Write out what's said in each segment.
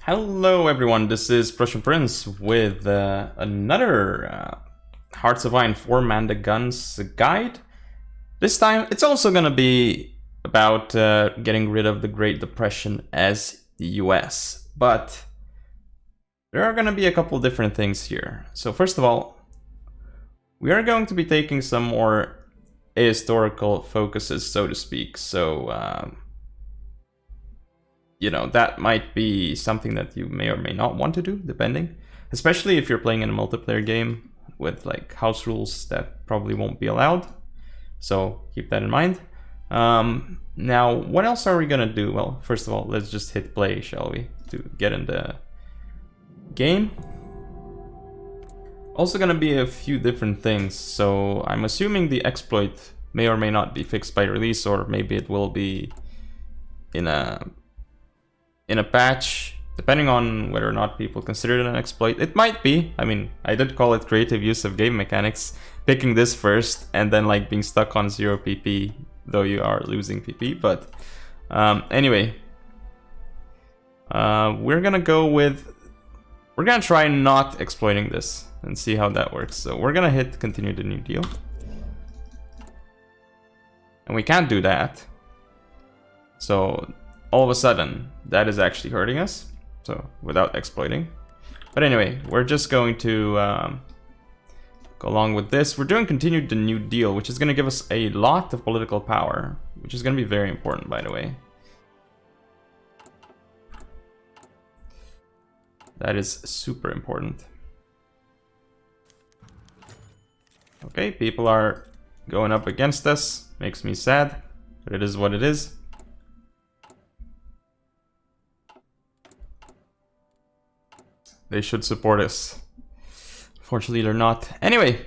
Hello everyone, this is ThePrussianPrince with another Hearts of Iron 4 Man the Guns guide. This time it's also gonna be about getting rid of the Great Depression as the US, but there are gonna be a couple different things here. So first of all, we are going to be taking some more ahistorical focuses, so to speak, so you know, that might be something that you may or may not want to do, depending. Especially if you're playing in a multiplayer game with like house rules that probably won't be allowed. So keep that in mind. Now, what else are we gonna do? Well, first of all, let's just hit play, shall we? To get in the game. Also gonna be a few different things. So I'm assuming the exploit may or may not be fixed by release, or maybe it will be in a patch, depending on whether or not people consider it an exploit. It might be. I mean, I did call it creative use of game mechanics, picking this first and then like being stuck on 0 PP, though you are losing PP. But anyway, we're gonna try not exploiting this and see how that works. So we're gonna hit continue the new deal, and we can't do that. So all of a sudden, that is actually hurting us, so without exploiting. But anyway, we're just going to go along with this. We're doing continued the New Deal, which is going to give us a lot of political power, which is going to be very important, by the way. That is super important. Okay, people are going up against us. Makes me sad, but it is what it is. They should support us. Fortunately, they're not. Anyway,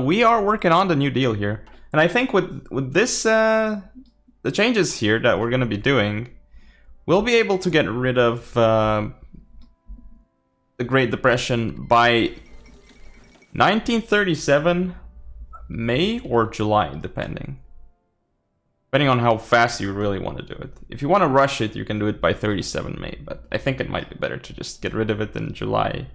we are working on the New Deal here. And I think with this, the changes here that we're going to be doing, we'll be able to get rid of the Great Depression by 1937, May or July, depending on how fast you really want to do it. If you want to rush it, you can do it by 37 May, but I think it might be better to just get rid of it in July.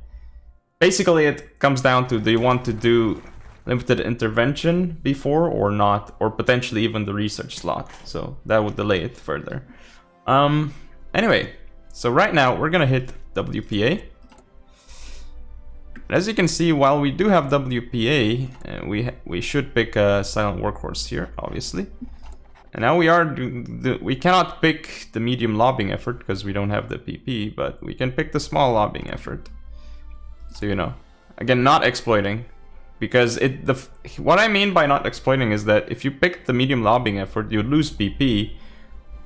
Basically, it comes down to, do you want to do limited intervention before or not, or potentially even the research slot, so that would delay it further. Anyway, so right now we're gonna hit WPA. As you can see, while we do have WPA, we should pick a silent workhorse here, obviously. And now we cannot pick the medium lobbying effort because we don't have the PP, but we can pick the small lobbying effort. So, you know, again, not exploiting, because what I mean by not exploiting is that if you pick the medium lobbying effort, you lose PP,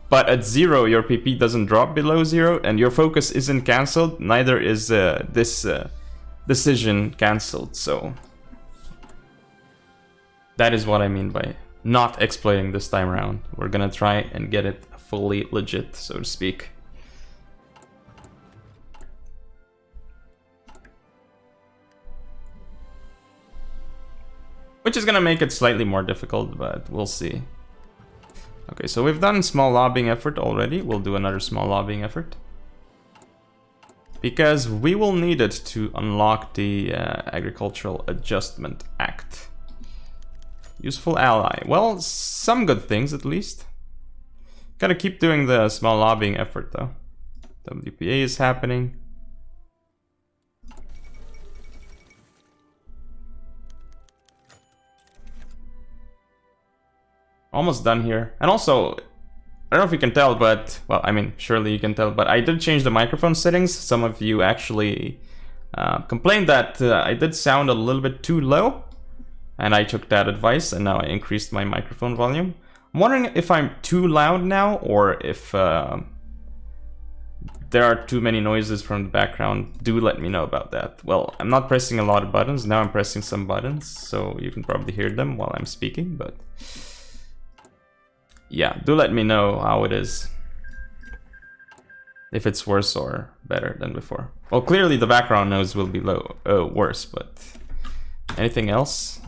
but at 0 your PP doesn't drop below 0, and your focus isn't cancelled. Neither is this decision cancelled. So that is what I mean by not exploiting this time around. We're gonna try and get it fully legit, so to speak. Which is gonna make it slightly more difficult, but we'll see. Okay, so we've done small lobbying effort already. We'll do another small lobbying effort, because we will need it to unlock the Agricultural Adjustment Act. Useful ally. Well, some good things at least. Gotta keep doing the small lobbying effort though. WPA is happening. Almost done here. And also, I don't know if you can tell, but, well, I mean, surely you can tell, but I did change the microphone settings. Some of you actually complained that I did sound a little bit too low. And I took that advice, and now I increased my microphone volume. I'm wondering if I'm too loud now, or if there are too many noises from the background. Do let me know about that. Well, I'm not pressing a lot of buttons. Now I'm pressing some buttons, so you can probably hear them while I'm speaking, but yeah, do let me know how it is. If it's worse or better than before. Well, clearly the background noise will be worse, but anything else?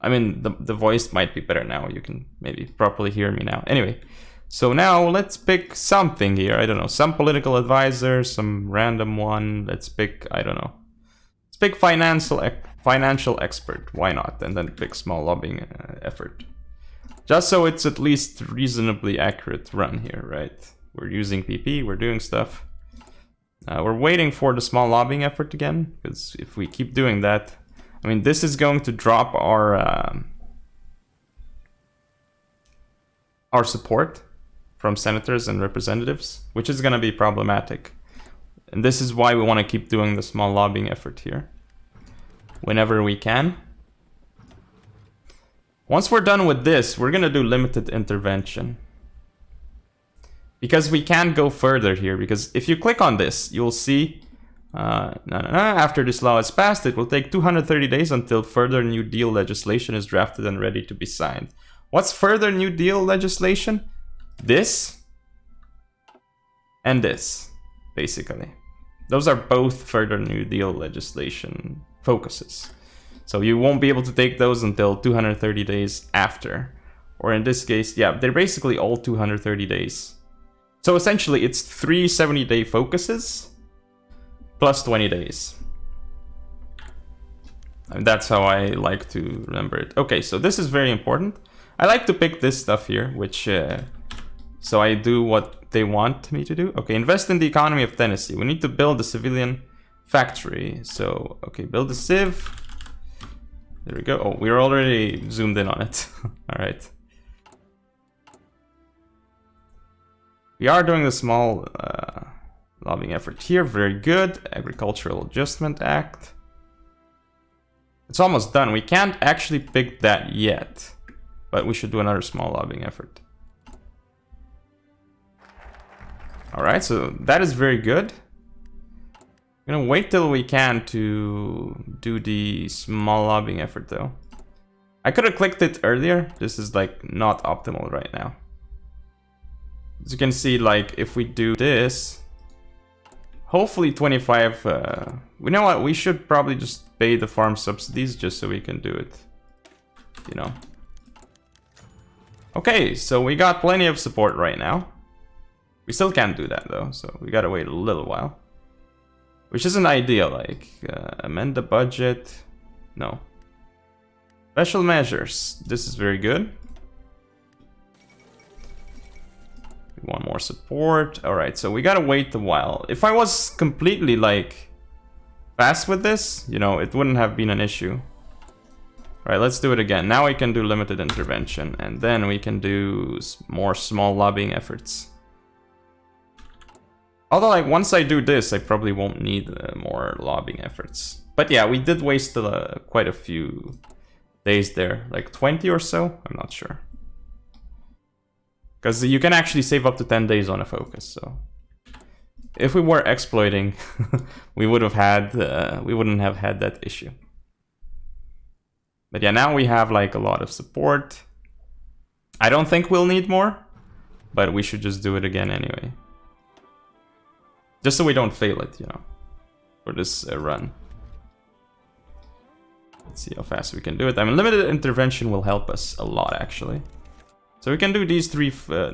I mean, the voice might be better now. You can maybe properly hear me now. Anyway, So now let's pick something here. I don't know, some political advisor, some random one. Let's pick, I don't know. Let's pick financial expert. Why not? And then pick small lobbying effort. Just so it's at least reasonably accurate run here, right? We're using PP, we're doing stuff. We're waiting for the small lobbying effort again, because if we keep doing that, I mean, this is going to drop our support from senators and representatives, which is going to be problematic. And this is why we want to keep doing the small lobbying effort here whenever we can. Once we're done with this, we're going to do limited intervention. Because we can't go further here, because if you click on this, you'll see after this law is passed, it will take 230 days until further New Deal legislation is drafted and ready to be signed. What's further New Deal legislation? This and this, basically. Those are both further New Deal legislation focuses. So you won't be able to take those until 230 days after. Or in this case, yeah, they're basically all 230 days. So essentially, it's 3 70-day focuses plus 20 days. And that's how I like to remember it. Okay, so this is very important. I like to pick this stuff here, which... so I do what they want me to do. Okay, invest in the economy of Tennessee. We need to build a civilian factory. So, okay, build a civ. There we go. Oh, we're already zoomed in on it. All right. We are doing the small lobbying effort here. Very good. Agricultural Adjustment Act. It's almost done. We can't actually pick that yet, but we should do another small lobbying effort. All right, so that is very good. I'm gonna wait till we can to do the small lobbying effort though. I could have clicked it earlier. This is like not optimal right now. As you can see, like if we do this, hopefully 25, you know what, we should probably just pay the farm subsidies just so we can do it, you know. Okay, so we got plenty of support right now. We still can't do that though, so we gotta wait a little while. Which isn't ideal, like, amend the budget, no. Special measures, this is very good. We want more support. Alright, so we gotta wait a while. If I was completely, like, fast with this, you know, it wouldn't have been an issue. Alright, let's do it again. Now we can do limited intervention, and then we can do more small lobbying efforts. Although, like, once I do this, I probably won't need more lobbying efforts. But yeah, we did waste quite a few days there. Like 20 or so? I'm not sure. Because you can actually save up to 10 days on a focus, so... If we were exploiting, we wouldn't have had that issue. But yeah, now we have, like, a lot of support. I don't think we'll need more, but we should just do it again anyway. Just so we don't fail it, you know, for this run. Let's see how fast we can do it. I mean, limited intervention will help us a lot, actually. So we can do these three,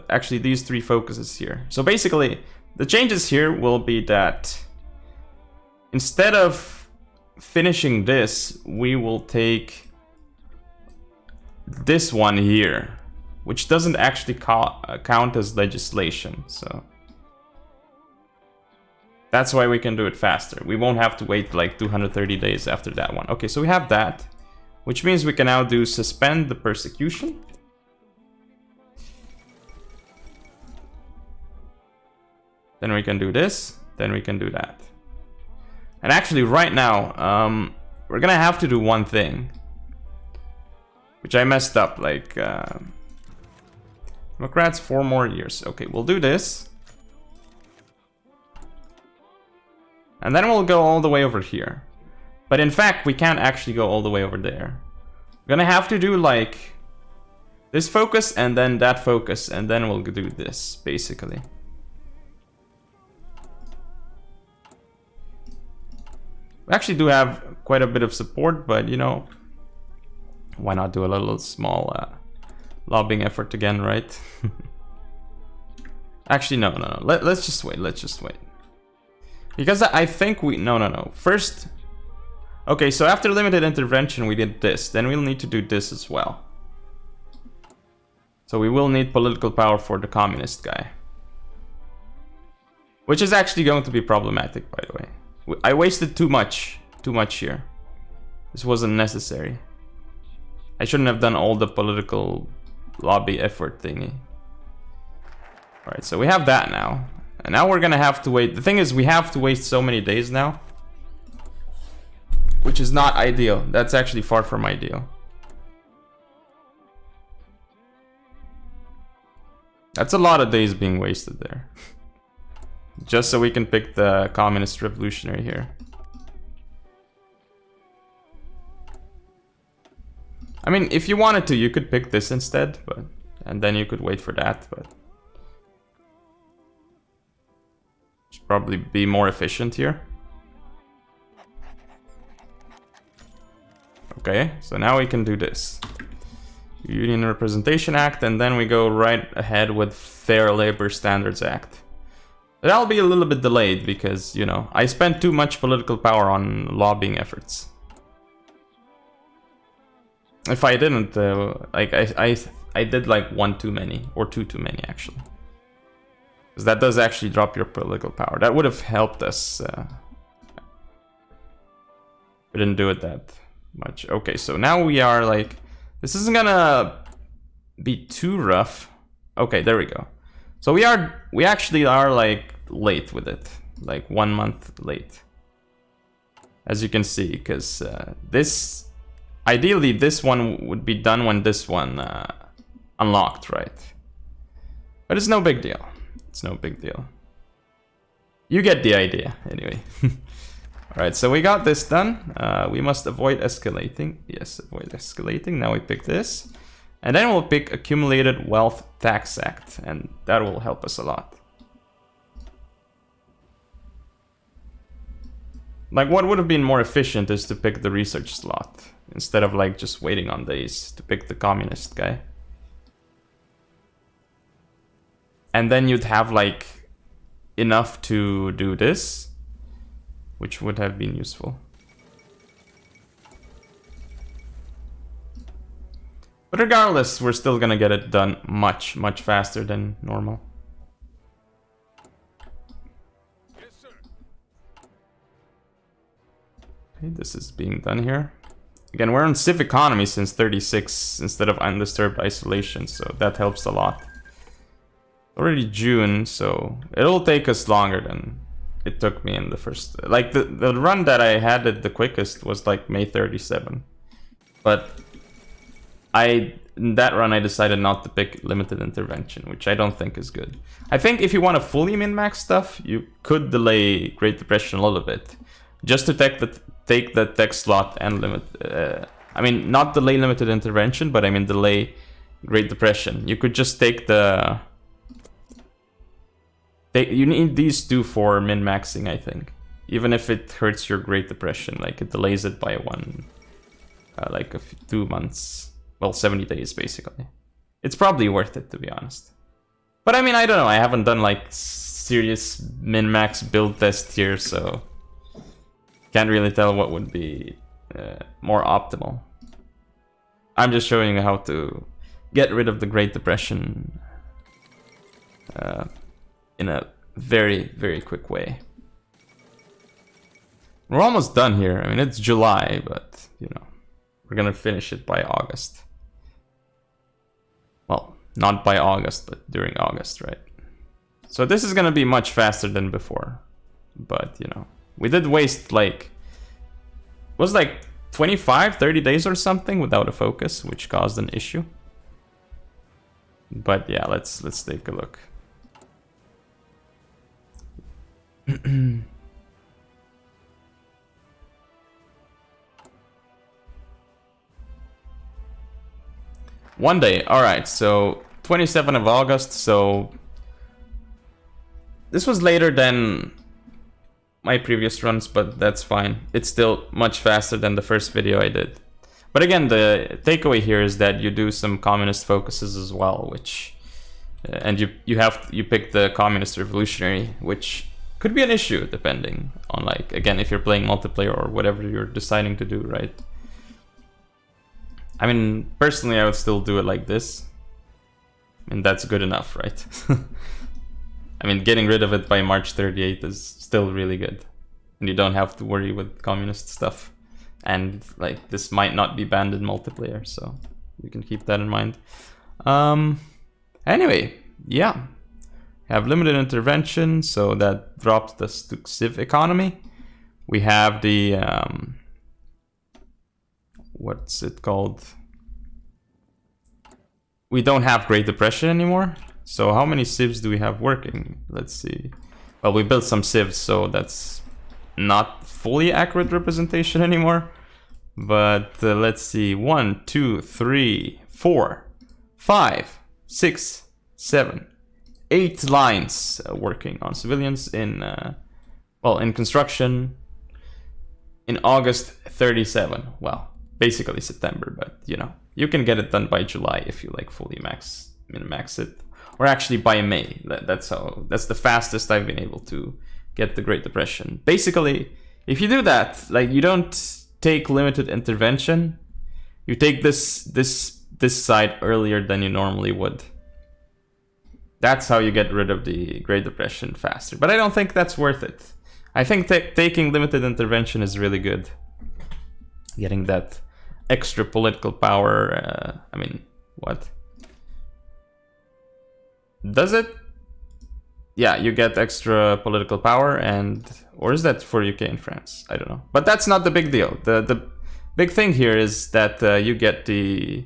actually these three focuses here. So basically, the changes here will be that instead of finishing this, we will take this one here, which doesn't actually count as legislation, so... That's why we can do it faster. We won't have to wait like 230 days after that one. Okay, so we have that, which means we can now do suspend the persecution. Then we can do this, then we can do that. And actually right now, we're gonna have to do one thing, which I messed up, like, Democrats 4 more years. Okay, we'll do this. And then we'll go all the way over here. But in fact, we can't actually go all the way over there. We're gonna have to do like this focus and then that focus, and then we'll do this, basically. We actually do have quite a bit of support, but you know, why not do a little small lobbying effort again, right? Actually, no. Let's just wait. Let's just wait. Because I think we... No. First... Okay, so after limited intervention, we did this. Then we'll need to do this as well. So we will need political power for the communist guy. Which is actually going to be problematic, by the way. I wasted too much here. This wasn't necessary. I shouldn't have done all the political lobby effort thingy. Alright, so we have that now. And now we're gonna have to wait. The thing is, we have to waste so many days now. Which is not ideal. That's actually far from ideal. That's a lot of days being wasted there. Just so we can pick the communist revolutionary here. I mean, if you wanted to, you could pick this instead, but and then you could wait for that, but should probably be more efficient here. Okay, so now we can do this. Union Representation Act, and then we go right ahead with Fair Labor Standards Act. That'll be a little bit delayed because, you know, I spent too much political power on lobbying efforts. If I didn't, like, I did like one too many, or two too many actually. Because that does actually drop your political power. That would have helped us. We didn't do it that much. Okay, so now we are like, this isn't gonna be too rough. Okay, there we go. So we actually are like late with it, like 1 month late, as you can see, because this, ideally this one would be done when this one unlocked, right? But it's no big deal. It's no big deal. You get the idea, anyway. Alright, so we got this done. We must avoid escalating. Yes, avoid escalating. Now we pick this. And then we'll pick Accumulated Wealth Tax Act. And that will help us a lot. Like, what would have been more efficient is to pick the research slot. Instead of, like, just waiting on days to pick the communist guy. And then you'd have, like, enough to do this. Which would have been useful. But regardless, we're still gonna get it done much, much faster than normal. Yes, sir. Okay, this is being done here. Again, we're on civ economy since 36 instead of undisturbed isolation, so that helps a lot. Already June, so it'll take us longer than it took me in the first, like the run that I had it the quickest was like May 37. But in that run I decided not to pick limited intervention, which I don't think is good. I think if you want to fully min-max stuff, you could delay Great Depression a little bit. Just to take the tech slot and limit, I mean, not delay limited intervention, but I mean delay Great Depression. You could just take the... You need these two for min-maxing, I think. Even if it hurts your Great Depression, like it delays it by like 2 months. Well, 70 days, basically. It's probably worth it, to be honest. But I mean, I don't know. I haven't done like serious min-max build test here, so can't really tell what would be more optimal. I'm just showing you how to get rid of the Great Depression in a very, very quick way. We're almost done here. I mean, it's July, but, you know, we're gonna finish it by August. Well, not by August, but during August, right? So this is gonna be much faster than before. But, you know, we did waste, like, it was like 25, 30 days or something without a focus, which caused an issue. But yeah, let's take a look. One day, alright, so 27th of August, so this was later than my previous runs, but that's fine. It's still much faster than the first video I did. But again, the takeaway here is that you do some communist focuses as well, which and you pick the communist revolutionary, which could be an issue depending on, like, again, if you're playing multiplayer or whatever you're deciding to do, right? I mean, personally, I would still do it like this. I mean, that's good enough, right? I mean, getting rid of it by March 38th is still really good. And you don't have to worry with communist stuff. And, like, this might not be banned in multiplayer, so you can keep that in mind. Anyway, yeah. Have limited intervention, so that drops us to civ economy. We have the what's it called? We don't have Great Depression anymore. So how many civs do we have working? Let's see. Well, we built some civs, so that's not fully accurate representation anymore. But let's see. 1, 2, 3, 4, 5, 6, 7, 8 lines working on civilians in, well, in construction in August 37. Well, basically September, but you know, you can get it done by July if you like fully min-max it, or actually by May. That's the fastest I've been able to get the Great Depression. Basically, if you do that, like, you don't take limited intervention, you take this side earlier than you normally would. That's how you get rid of the Great Depression faster. But I don't think that's worth it. I think taking limited intervention is really good. Getting that extra political power. I mean, what? Does it? Yeah, you get extra political power, and or is that for UK and France? I don't know. But that's not the big deal. The big thing here is that you get the...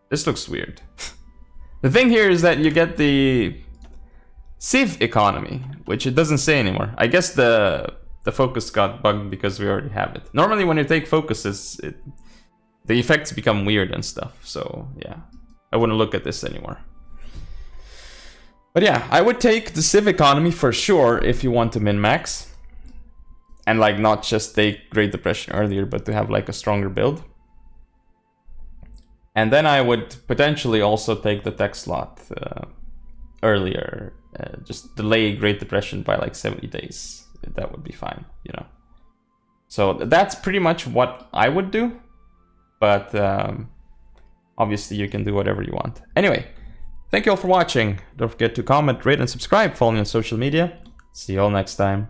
This looks weird. The thing here is that you get the civ economy, which it doesn't say anymore. I guess the focus got bugged because we already have it. Normally when you take focuses, the effects become weird and stuff. So yeah, I wouldn't look at this anymore. But yeah, I would take the civ economy for sure if you want to min-max. And like not just take Great Depression earlier, but to have like a stronger build. And then I would potentially also take the tech slot earlier. Just delay Great Depression by like 70 days. That would be fine, you know. So that's pretty much what I would do. But obviously you can do whatever you want. Anyway, thank you all for watching. Don't forget to comment, rate, and subscribe. Follow me on social media. See you all next time.